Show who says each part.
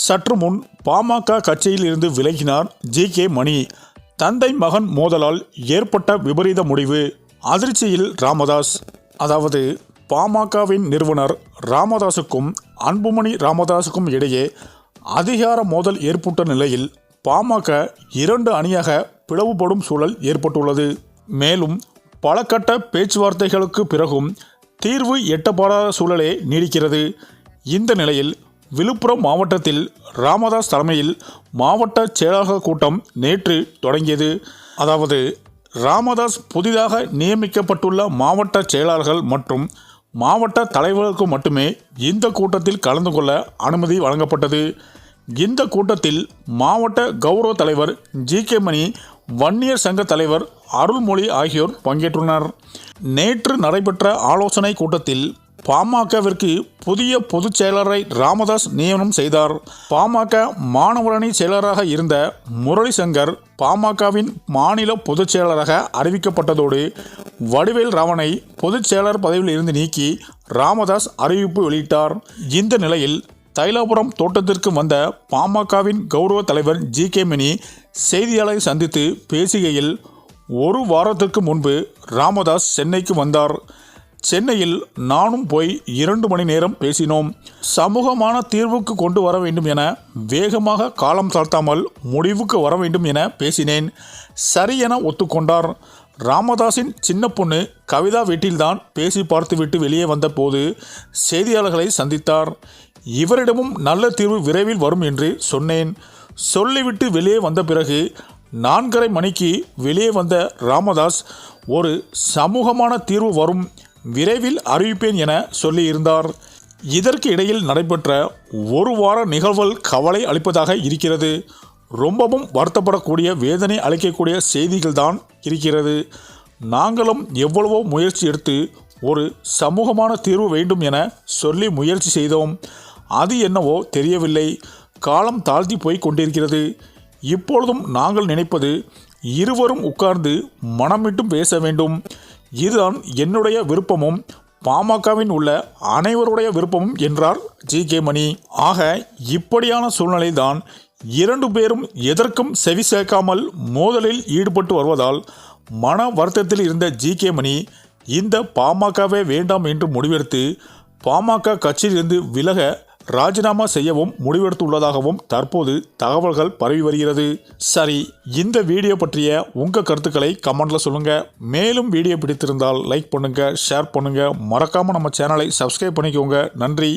Speaker 1: சற்று முன் பாமக கட்சியில் இருந்து விலகினார் ஜி.கே. மணி. தந்தை மகன் மோதலால் ஏற்பட்ட விபரீத முடிவு. அதிர்ச்சியில் ராமதாஸ். அதாவது பாமகவின் நிறுவனர் ராமதாஸுக்கும் அன்புமணி ராமதாஸுக்கும் இடையே அதிகார மோதல் ஏற்பட்ட நிலையில் பாமக 2 அணியாக பிளவுபடும் சூழல் ஏற்பட்டுள்ளது. மேலும் பல கட்ட பேச்சுவார்த்தைகளுக்கு பிறகும் தீர்வு எட்டப்படாத சூழலே நீடிக்கிறது. இந்த நிலையில் விழுப்புரம் மாவட்டத்தில் ராமதாஸ் தலைமையில் மாவட்ட செயலாளர் கூட்டம் நேற்று தொடங்கியது. அதாவது ராமதாஸ் புதிதாக நியமிக்கப்பட்டுள்ள மாவட்ட செயலாளர்கள் மற்றும் மாவட்ட தலைவர்களுக்கு மட்டுமே இந்த கூட்டத்தில் கலந்து கொள்ள அனுமதி வழங்கப்பட்டது. இந்த கூட்டத்தில் மாவட்ட கௌரவ தலைவர் ஜி.கே. மணி, வன்னியர் சங்க தலைவர் அருள்மொழி ஆகியோர் பங்கேற்றுள்ளனர். நேற்று நடைபெற்ற ஆலோசனை கூட்டத்தில் பாமகவிற்கு புதிய பொதுச் செயலரை ராமதாஸ் நியமனம் செய்தார். பாமக மாணவரணி செயலராக இருந்த முரளி சங்கர் பாமகவின் மாநில பொதுச் செயலராக அறிவிக்கப்பட்டதோடு வடிவேல் ராவனை பொதுச் செயலர் பதவியில் இருந்து நீக்கி ராமதாஸ் அறிவிப்பு வெளியிட்டார். இந்த நிலையில் தைலாபுரம் தோட்டத்திற்கு வந்த பாமகவின் கௌரவ தலைவர் ஜி.கே. மணி செய்தியாளரை சந்தித்து பேசுகையில், 1 வாரத்திற்கு முன்பு ராமதாஸ் சென்னைக்கு வந்தார். சென்னையில் நானும் போய் 2 மணி நேரம் பேசினோம். சமூகமான தீர்வுக்கு கொண்டு வர வேண்டும் என வேகமாக காலம் தாழ்த்தாமல் முடிவுக்கு வர வேண்டும் என பேசினேன். சரி என ஒத்துக்கொண்டார். ராமதாஸின் சின்ன பொண்ணு கவிதா வீட்டில்தான் பேசி பார்த்துவிட்டு வெளியே வந்த போது செய்தியாளர்களை சந்தித்தார். இவரிடமும் நல்ல தீர்வு விரைவில் வரும் என்று சொன்னேன். சொல்லிவிட்டு வெளியே வந்த பிறகு 4:30 மணிக்கு வெளியே வந்த ராமதாஸ், ஒரு சமூகமான தீர்வு வரும், விரைவில் அறிவிப்பேன் என சொல்லியிருந்தார். இதற்கு இடையில் நடைபெற்ற 1 வார நிகழ்வுகள் கவலை அளிப்பதாக இருக்கிறது. ரொம்பவும் வருத்தப்படக்கூடிய, வேதனை அளிக்கக்கூடிய செய்திகள் தான் இருக்கிறது. நாங்களும் எவ்வளவோ முயற்சி எடுத்து ஒரு சமூகமான தீர்வு வேண்டும் என சொல்லி முயற்சி செய்தோம். அது என்னவோ தெரியவில்லை. காலம் தாழ்த்தி போய் கொண்டிருக்கிறது. இப்பொழுதும் நாங்கள் நினைப்பது, இருவரும் உட்கார்ந்து மனமிட்டும் பேச வேண்டும். இதுதான் என்னுடைய விருப்பமும் பாமகவின் உள்ள அனைவருடைய விருப்பமும் என்றார் ஜி.கே. மணி. ஆக இப்படியான சூழ்நிலைதான் 2 பேரும் எதற்கும் செவி சேர்க்காமல் மோதலில் ஈடுபட்டு வருவதால் மன வருத்தத்தில் இருந்த ஜி.கே. மணி இந்த பாமகவே வேண்டாம் என்று முடிவெடுத்து பாமக கட்சியிலிருந்து விலக ராஜினாமா செய்யவும் முடிவெடுத்துள்ளதாகவும் தற்போது தகவல்கள் பரவி வருகிறது. சரி, இந்த வீடியோ பற்றிய உங்கள் கருத்துக்களை கமெண்ட்ல சொல்லுங்க. மேலும் வீடியோ பிடித்திருந்தால் லைக் பண்ணுங்க, ஷேர் பண்ணுங்க, மறக்காம நம்ம சேனலை சப்ஸ்கிரைப் பண்ணிக்கோங்க. நன்றி.